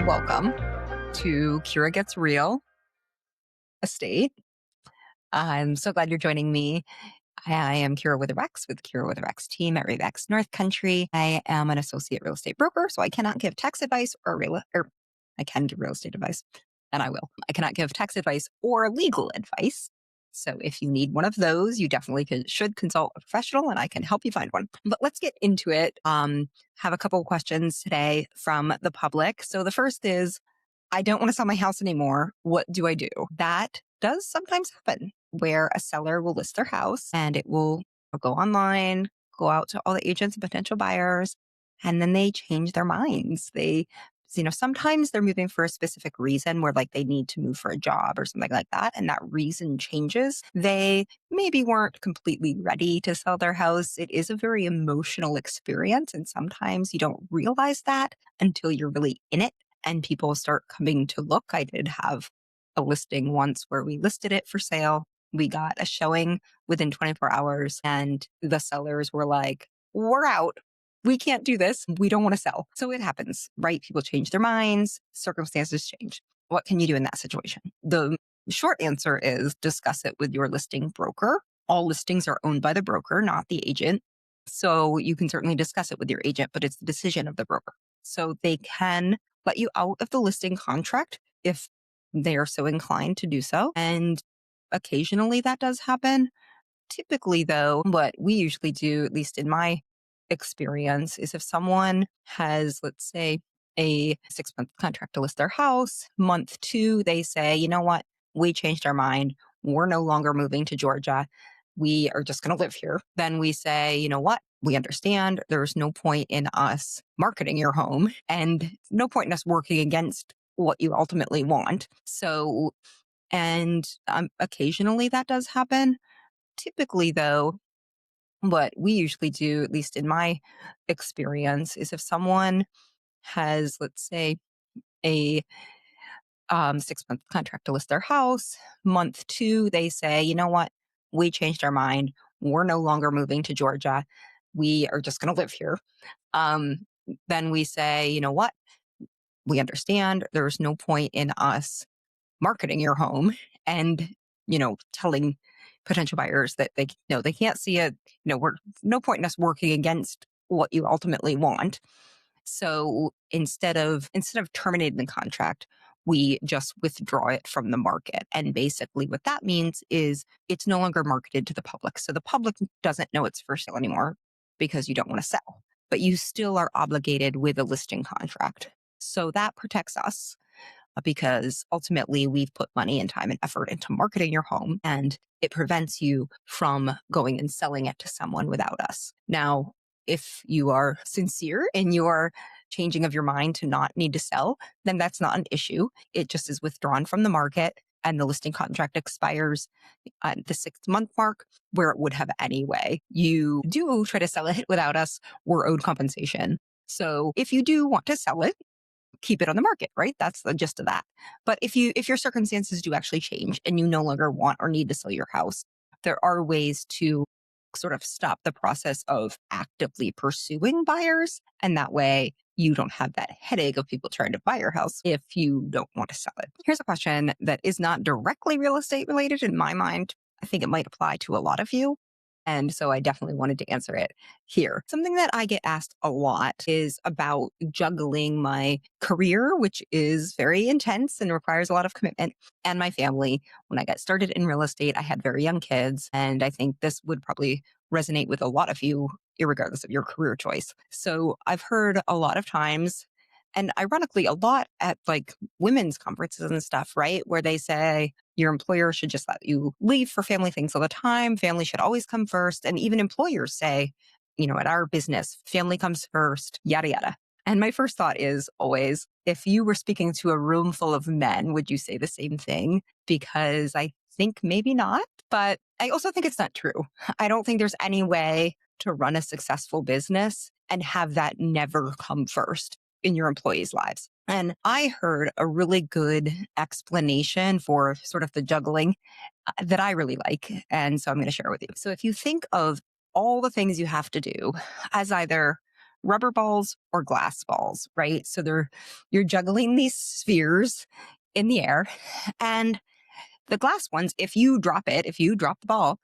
welcome to Kira Gets Real Estate. I'm so glad you're joining me. I am Kira with a Rex with Kira with a Rex team at Revex North Country. I am an associate real estate broker, so I cannot give tax advice or I can give real estate advice, and I will. I cannot give tax advice or legal advice. So if you need one of those, you definitely should consult a professional, and I can help you find one. But let's get into it. Have a couple of questions today from the public. So the first is, I don't want to sell my house anymore. What do I do? That does sometimes happen where a seller will list their house and it will go online, go out to all the agents and potential buyers, and then they change their minds. Sometimes they're moving for a specific reason where like they need to move for a job or something like that. And that reason changes. They maybe weren't completely ready to sell their house. It is a very emotional experience. And sometimes you don't realize that until you're really in it and people start coming to look. I did have a listing once where we listed it for sale. We got a showing within 24 hours and the sellers were like, we're out. We can't do this. We don't want to sell. So it happens, right? People change their minds, circumstances change. What can you do in that situation? The short answer is discuss it with your listing broker. All listings are owned by the broker, not the agent. So you can certainly discuss it with your agent, but it's the decision of the broker. So they can let you out of the listing contract if they are so inclined to do so. And occasionally that does happen. Typically, though, what we usually do, at least in my experience, is if someone has, let's say, a 6-month contract to list their house, month 2, they say, you know what, we changed our mind. We're no longer moving to Georgia. We are just going to live here. Then we say, you know what, we understand there's no point in us marketing your home and no point in us working against what you ultimately want. So, and occasionally that does happen. Typically, though, what we usually do, at least in my experience, is if someone has, let's say, a 6-month contract to list their house, month 2, they say, you know what, we changed our mind. We're no longer moving to Georgia. We are just going to live here. Then we say, you know what, we understand there's no point in us marketing your home and, telling potential buyers that they can't see it. We're no point in us working against what you ultimately want. So instead of terminating the contract, we just withdraw it from the market. And basically what that means is it's no longer marketed to the public. So the public doesn't know it's for sale anymore because you don't want to sell, but you still are obligated with a listing contract. So that protects us because ultimately we've put money and time and effort into marketing your home, and it prevents you from going and selling it to someone without us. Now, if you are sincere in your changing of your mind to not need to sell, then that's not an issue. It just is withdrawn from the market and the listing contract expires at the 6-month mark where it would have anyway. You do try to sell it without us, we're owed compensation. So if you do want to sell it, keep it on the market, right? That's the gist of that. But if your circumstances do actually change and you no longer want or need to sell your house, there are ways to sort of stop the process of actively pursuing buyers. And that way you don't have that headache of people trying to buy your house if you don't want to sell it. Here's a question that is not directly real estate related in my mind. I think it might apply to a lot of you. And so I definitely wanted to answer it here. Something that I get asked a lot is about juggling my career, which is very intense and requires a lot of commitment, and my family. When I got started in real estate, I had very young kids, and I think this would probably resonate with a lot of you, irregardless of your career choice. So I've heard a lot of times, and ironically, a lot at like women's conferences and stuff, right? Where they say your employer should just let you leave for family things all the time. Family should always come first. And even employers say, at our business, family comes first, yada, yada. And my first thought is always, if you were speaking to a room full of men, would you say the same thing? Because I think maybe not, but I also think it's not true. I don't think there's any way to run a successful business and have that never come first in your employees' lives. And I heard a really good explanation for sort of the juggling that I really like. And so I'm going to share it with you. So if you think of all the things you have to do as either rubber balls or glass balls, right? So you're juggling these spheres in the air, and the glass ones, if you drop the ball,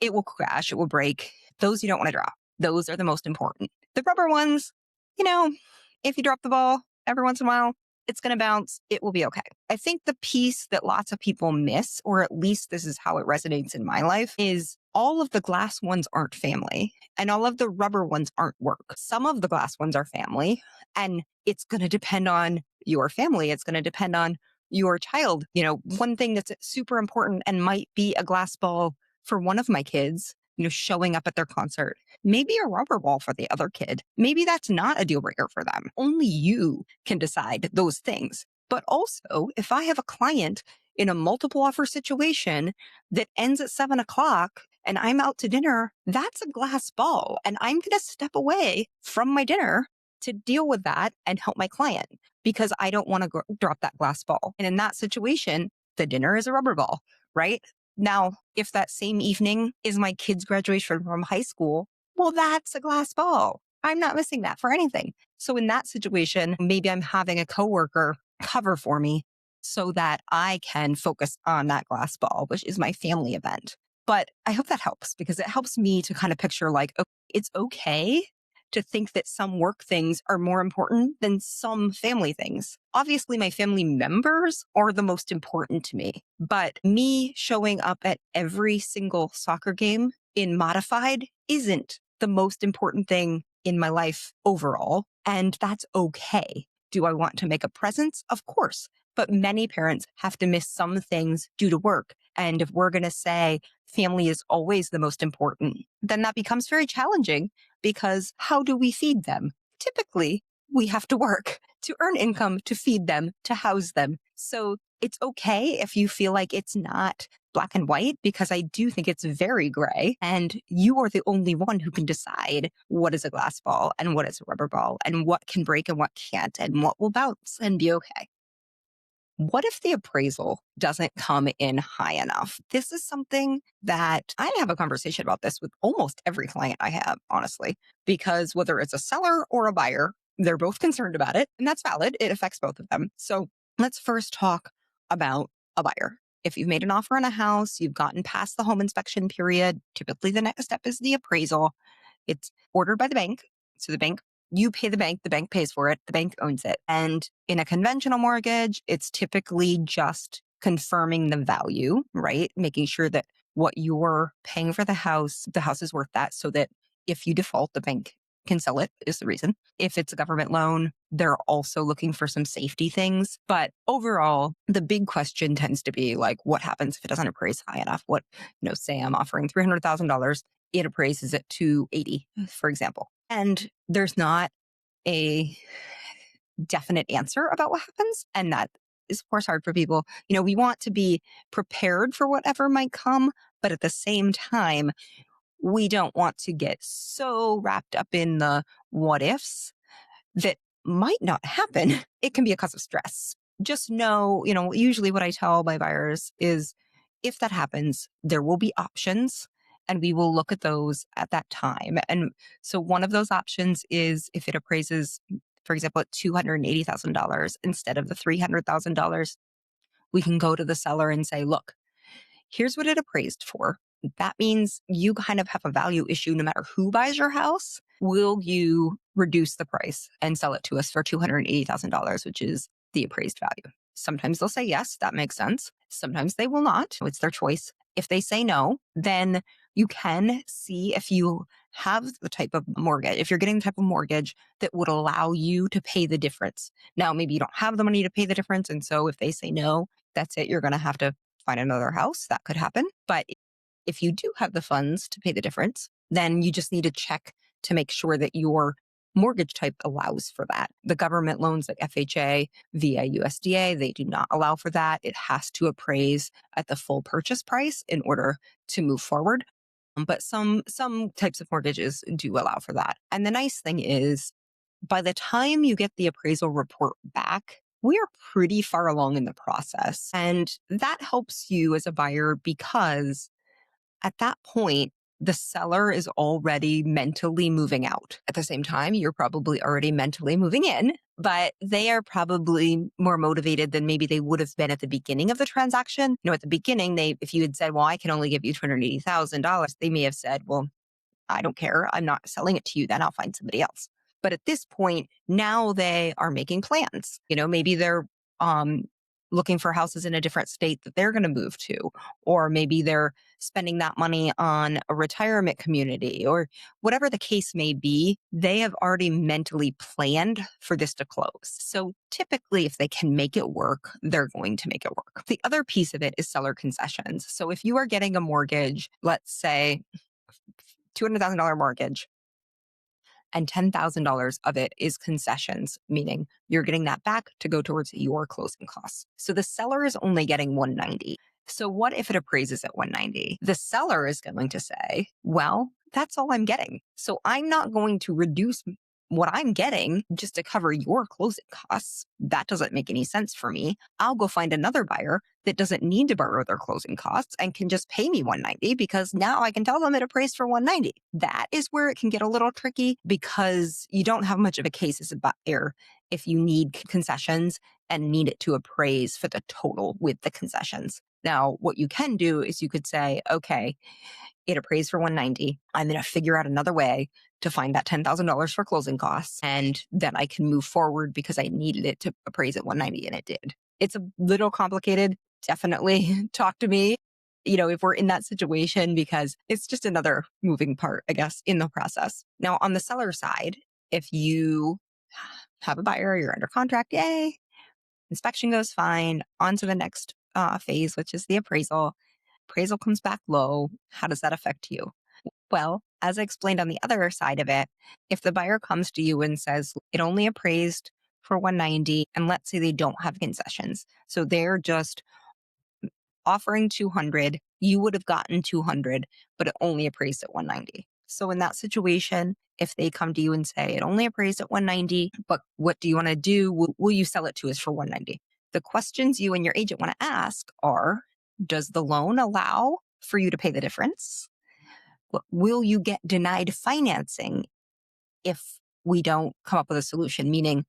it will crash, it will break. Those you don't want to drop. Those are the most important. The rubber ones, you know, if you drop the ball every once in a while, it's going to bounce. It will be okay. I think the piece that lots of people miss, or at least this is how it resonates in my life, is all of the glass ones aren't family and all of the rubber ones aren't work. Some of the glass ones are family, and it's going to depend on your family. It's going to depend on your child. One thing that's super important and might be a glass ball for one of my kids, showing up at their concert, maybe a rubber ball for the other kid. Maybe that's not a deal breaker for them. Only you can decide those things. But also, if I have a client in a multiple offer situation that ends at 7:00 and I'm out to dinner, that's a glass ball. And I'm going to step away from my dinner to deal with that and help my client because I don't want to drop that glass ball. And in that situation, the dinner is a rubber ball, right? Now, if that same evening is my kid's graduation from high school, well, that's a glass ball. I'm not missing that for anything. So in that situation, maybe I'm having a coworker cover for me so that I can focus on that glass ball, which is my family event. But I hope that helps because it helps me to kind of picture it's okay to think that some work things are more important than some family things. Obviously, my family members are the most important to me, but me showing up at every single soccer game in modified isn't the most important thing in my life overall, and that's okay. Do I want to make a presence? Of course. But many parents have to miss some things due to work. And if we're going to say family is always the most important, then that becomes very challenging because how do we feed them? Typically, we have to work to earn income to feed them, to house them. So it's okay if you feel like it's not black and white, because I do think it's very gray. And you are the only one who can decide what is a glass ball and what is a rubber ball and what can break and what can't and what will bounce and be okay. What if the appraisal doesn't come in high enough? This is something that I have a conversation about this with almost every client I have, honestly, because whether it's a seller or a buyer, they're both concerned about it, and that's valid. It affects both of them. So let's first talk about a buyer. If you've made an offer on a house, you've gotten past the home inspection period, typically the next step is the appraisal. It's ordered by the bank. So you pay the bank pays for it, the bank owns it. And in a conventional mortgage, it's typically just confirming the value, right? Making sure that what you're paying for the house is worth that, so that if you default, the bank can sell it, is the reason. If it's a government loan, they're also looking for some safety things. But overall, the big question tends to be what happens if it doesn't appraise high enough? Say I'm offering $300,000, it appraises at 280, for example. And there's not a definite answer about what happens. And that is, of course, hard for people. We want to be prepared for whatever might come, but at the same time, we don't want to get so wrapped up in the what ifs that might not happen. It can be a cause of stress. Just know, usually what I tell my buyers is if that happens, there will be options and we will look at those at that time. And so one of those options is if it appraises, for example, at $280,000 instead of the $300,000, we can go to the seller and say, look, here's what it appraised for. That means you kind of have a value issue no matter who buys your house. Will you reduce the price and sell it to us for $280,000, which is the appraised value? Sometimes they'll say yes, that makes sense. Sometimes they will not. It's their choice. If they say no, then you can see if you have the type of mortgage, if you're getting the type of mortgage that would allow you to pay the difference. Now, maybe you don't have the money to pay the difference. And so if they say no, that's it. You're going to have to find another house. That could happen. But if you do have the funds to pay the difference, then you just need to check to make sure that your mortgage type allows for that. The government loans like FHA, via USDA, they do not allow for that. It has to appraise at the full purchase price in order to move forward. But some types of mortgages do allow for that. And the nice thing is, by the time you get the appraisal report back, we are pretty far along in the process. And that helps you as a buyer because at that point, the seller is already mentally moving out. At the same time, you're probably already mentally moving in, but they are probably more motivated than maybe they would have been at the beginning of the transaction. At the beginning, if you had said, well, I can only give you $280,000, they may have said, well, I don't care. I'm not selling it to you. Then I'll find somebody else. But at this point, now they are making plans. Maybe they're um, looking for houses in a different state that they're going to move to, or maybe they're spending that money on a retirement community, or whatever the case may be. They have already mentally planned for this to close. So typically, if they can make it work, they're going to make it work. The other piece of it is seller concessions. So if you are getting a mortgage, let's say $200,000 mortgage, and $10,000 of it is concessions, meaning you're getting that back to go towards your closing costs. So the seller is only getting 190. So what if it appraises at 190? The seller is going to say, well, that's all I'm getting. So I'm not going to reduce what I'm getting just to cover your closing costs. That doesn't make any sense for me. I'll go find another buyer that doesn't need to borrow their closing costs and can just pay me 190 because now I can tell them it appraised for 190. That is where it can get a little tricky because you don't have much of a case as a buyer if you need concessions and need it to appraise for the total with the concessions. Now, what you can do is you could say, okay, it appraised for 190. I'm going to figure out another way to find that $10,000 for closing costs. And then I can move forward because I needed it to appraise at 190 and it did. It's a little complicated. Definitely talk to me, if we're in that situation, because it's just another moving part, I guess, in the process. Now, on the seller side, if you have a buyer, you're under contract, yay, inspection goes fine, on to the next phase, which is the appraisal. Appraisal comes back low. How does that affect you? Well, as I explained on the other side of it, if the buyer comes to you and says it only appraised for 190, and let's say they don't have concessions, so they're just offering 200, you would have gotten 200, but it only appraised at 190. So in that situation, if they come to you and say it only appraised at 190, but what do you want to do? Will you sell it to us for 190? The questions you and your agent want to ask are, does the loan allow for you to pay the difference? Will you get denied financing if we don't come up with a solution? Meaning,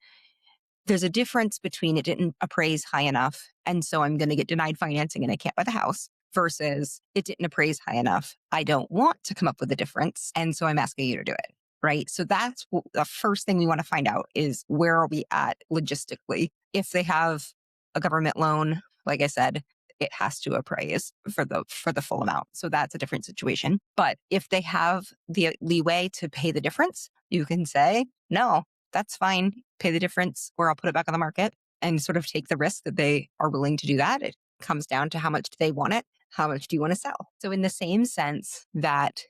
there's a difference between it didn't appraise high enough, and so I'm going to get denied financing and I can't buy the house, versus it didn't appraise high enough. I don't want to come up with a difference, and so I'm asking you to do it. Right? So that's the first thing we want to find out is where are we at logistically? If they have a government loan, like I said, it has to appraise for the full amount. So that's a different situation. But if they have the leeway to pay the difference, you can say, no, that's fine. Pay the difference or I'll put it back on the market and sort of take the risk that they are willing to do that. It comes down to how much do they want it? How much do you want to sell? So in the same sense that,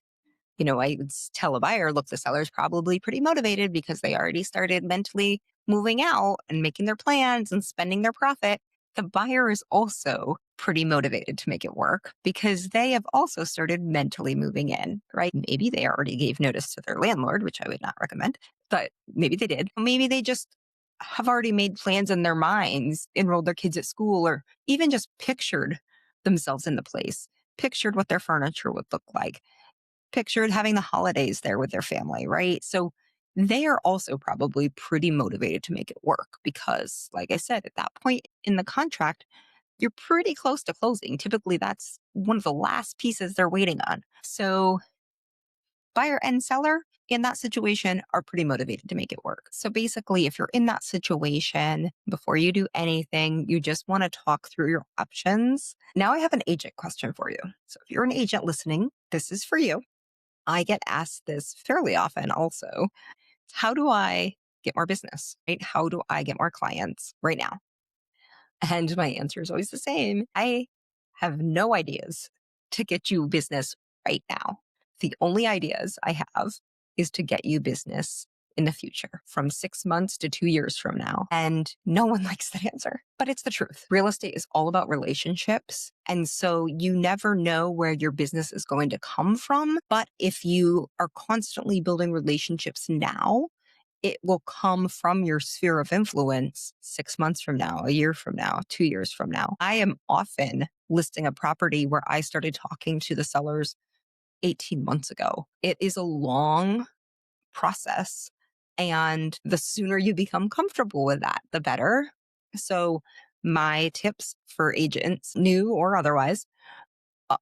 I would tell a buyer, look, the seller's probably pretty motivated because they already started mentally moving out and making their plans and spending their profit. The buyer is also pretty motivated to make it work because they have also started mentally moving in, right? Maybe they already gave notice to their landlord, which I would not recommend, but maybe they did. Maybe they just have already made plans in their minds, enrolled their kids at school, or even just pictured themselves in the place, pictured what their furniture would look like, pictured having the holidays there with their family, right? So they are also probably pretty motivated to make it work because, like I said, at that point in the contract, you're pretty close to closing. Typically, that's one of the last pieces they're waiting on. So buyer and seller in that situation are pretty motivated to make it work. So basically, if you're in that situation, before you do anything, you just want to talk through your options. Now I have an agent question for you. So if you're an agent listening, this is for you. I get asked this fairly often also. How do I get more business, right? How do I get more clients right now? And my answer is always the same. I have no ideas to get you business right now. The only ideas I have is to get you business in the future from 6 months to 2 years from now. And no one likes that answer, but it's the truth. Real estate is all about relationships. And so you never know where your business is going to come from. But if you are constantly building relationships now, it will come from your sphere of influence 6 months from now, a year from now, 2 years from now. I am often listing a property where I started talking to the sellers 18 months ago. It is a long process. And the sooner you become comfortable with that, the better. So, my tips for agents, new or otherwise,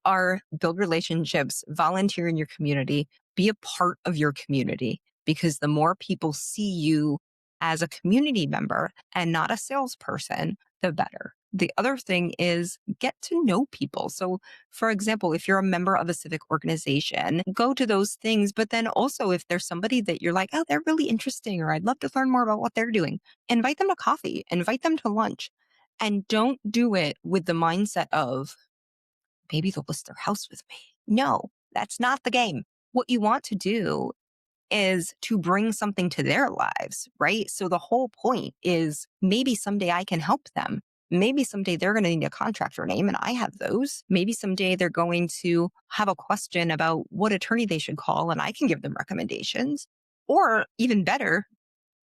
are build relationships, volunteer in your community, be a part of your community, because the more people see you as a community member and not a salesperson, the better. The other thing is get to know people. So, for example, if you're a member of a civic organization, go to those things. But then also, if there's somebody that you're like, oh, they're really interesting, or I'd love to learn more about what they're doing, invite them to coffee, invite them to lunch. And don't do it with the mindset of, maybe they'll list their house with me. No, that's not the game. What you want to do is to bring something to their lives, right? So the whole point is maybe someday I can help them. Maybe someday they're going to need a contractor name and I have those. Maybe someday they're going to have a question about what attorney they should call and I can give them recommendations. Or even better,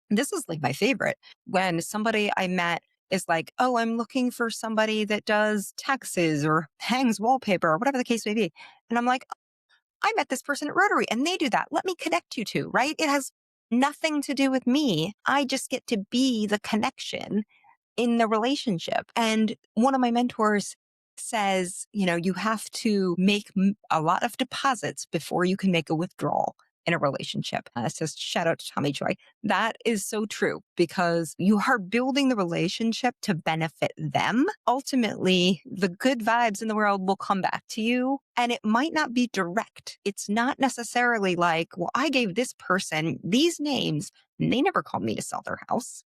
this is like my favorite, when somebody I met is like, oh, I'm looking for somebody that does taxes or hangs wallpaper or whatever the case may be. And I'm like, I met this person at Rotary and they do that. Let me connect you two, right? It has nothing to do with me. I just get to be the connection in the relationship. And one of my mentors says, you have to make a lot of deposits before you can make a withdrawal in a relationship. Says, shout out to Tommy Joy. That is so true because you are building the relationship to benefit them. Ultimately, the good vibes in the world will come back to you, and it might not be direct. It's not necessarily like, well, I gave this person these names and they never called me to sell their house.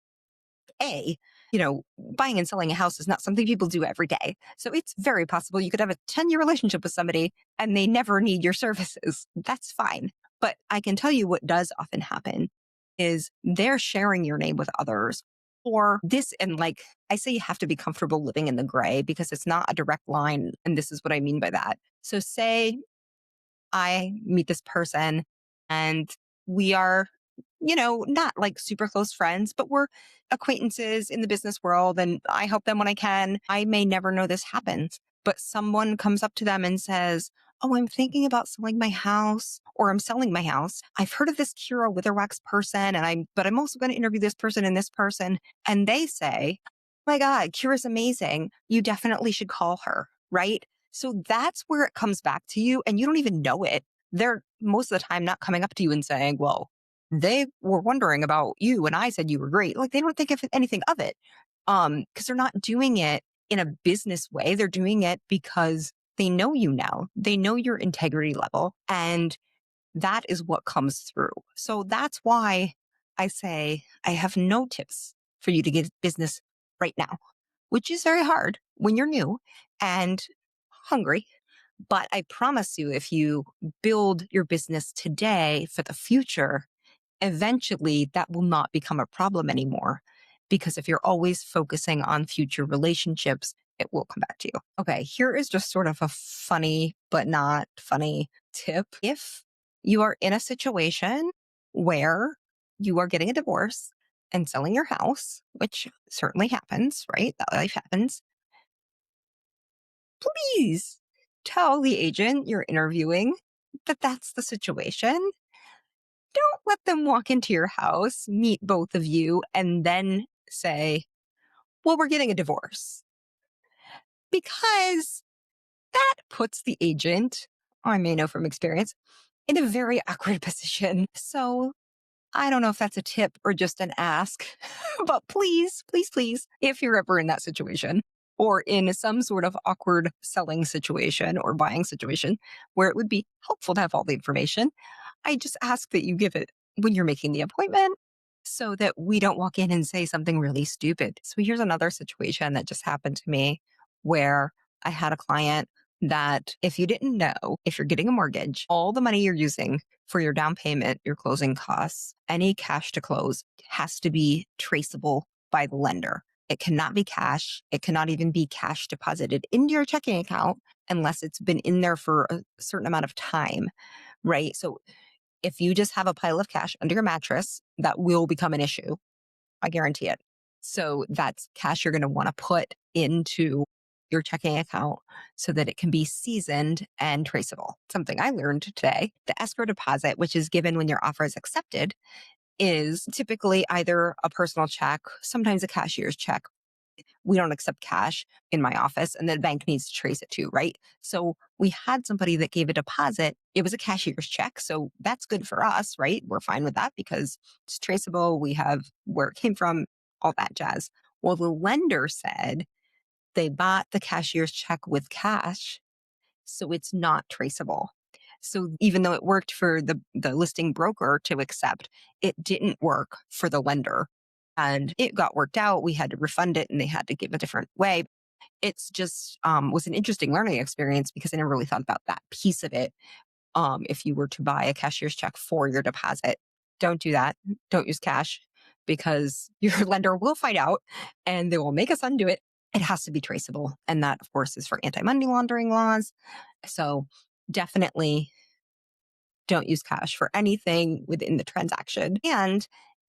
Buying and selling a house is not something people do every day. So it's very possible you could have a 10-year relationship with somebody and they never need your services. That's fine. But I can tell you what does often happen is they're sharing your name with others or this. And like I say, you have to be comfortable living in the gray because it's not a direct line. And this is what I mean by that. So say I meet this person and we are, not like super close friends, but we're acquaintances in the business world and I help them when I can. I may never know this happens, but someone comes up to them and says, oh, I'm thinking about selling my house or I'm selling my house. I've heard of this Kira Witherwax person but I'm also going to interview this person and this person. And they say, oh my God, Kira's amazing. You definitely should call her, right? So that's where it comes back to you and you don't even know it. They're most of the time not coming up to you and saying, well, they were wondering about you and I said you were great. Like they don't think of anything of it. Because they're not doing it in a business way. They're doing it because they know you now. They know your integrity level. And that is what comes through. So that's why I say I have no tips for you to get business right now, which is very hard when you're new and hungry. But I promise you, if you build your business today for the future, eventually that will not become a problem anymore. Because if you're always focusing on future relationships, it will come back to you. Okay, here is just sort of a funny, but not funny tip. If you are in a situation where you are getting a divorce and selling your house, which certainly happens, right? That life happens. Please tell the agent you're interviewing that that's the situation. Don't let them walk into your house, meet both of you, and then say, well, we're getting a divorce. Because that puts the agent, I may know from experience, in a very awkward position. So I don't know if that's a tip or just an ask, but please, please, please, if you're ever in that situation or in some sort of awkward selling situation or buying situation where it would be helpful to have all the information, I just ask that you give it when you're making the appointment so that we don't walk in and say something really stupid. So here's another situation that just happened to me where I had a client that if you didn't know, if you're getting a mortgage, all the money you're using for your down payment, your closing costs, any cash to close has to be traceable by the lender. It cannot be cash. It cannot even be cash deposited into your checking account unless it's been in there for a certain amount of time, right? So if you just have a pile of cash under your mattress, that will become an issue. I guarantee it. So that's cash you're going to want to put into your checking account so that it can be seasoned and traceable. Something I learned today, the escrow deposit, which is given when your offer is accepted, is typically either a personal check, sometimes a cashier's check. We don't accept cash in my office, and the bank needs to trace it too, right? So we had somebody that gave a deposit. It was a cashier's check. So that's good for us, right? We're fine with that because it's traceable. We have where it came from, all that jazz. Well, the lender said they bought the cashier's check with cash, so it's not traceable. So even though it worked for the listing broker to accept, it didn't work for the lender. And it got worked out. We had to refund it and they had to give a different way. It's just was an interesting learning experience because I never really thought about that piece of it. If you were to buy a cashier's check for your deposit, don't do that. Don't use cash because your lender will find out and they will make us undo it. It has to be traceable. And that, of course, is for anti-money laundering laws. So definitely don't use cash for anything within the transaction. And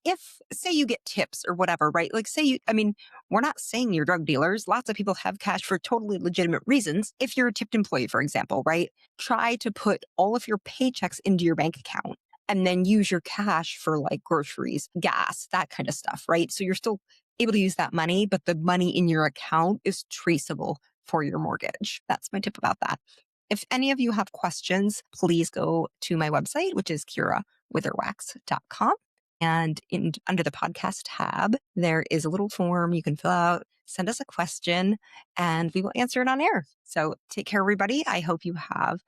if, say, you get tips or whatever, right? Like, we're not saying you're drug dealers. Lots of people have cash for totally legitimate reasons. If you're a tipped employee, for example, right? Try to put all of your paychecks into your bank account and then use your cash for like groceries, gas, that kind of stuff, right? So you're still able to use that money, but the money in your account is traceable for your mortgage. That's my tip about that. If any of you have questions, please go to my website, which is kirawitherwax.com. And under the podcast tab, there is a little form you can fill out, send us a question, and we will answer it on air. So take care, everybody. I hope you have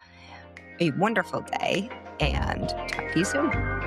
a wonderful day and talk to you soon.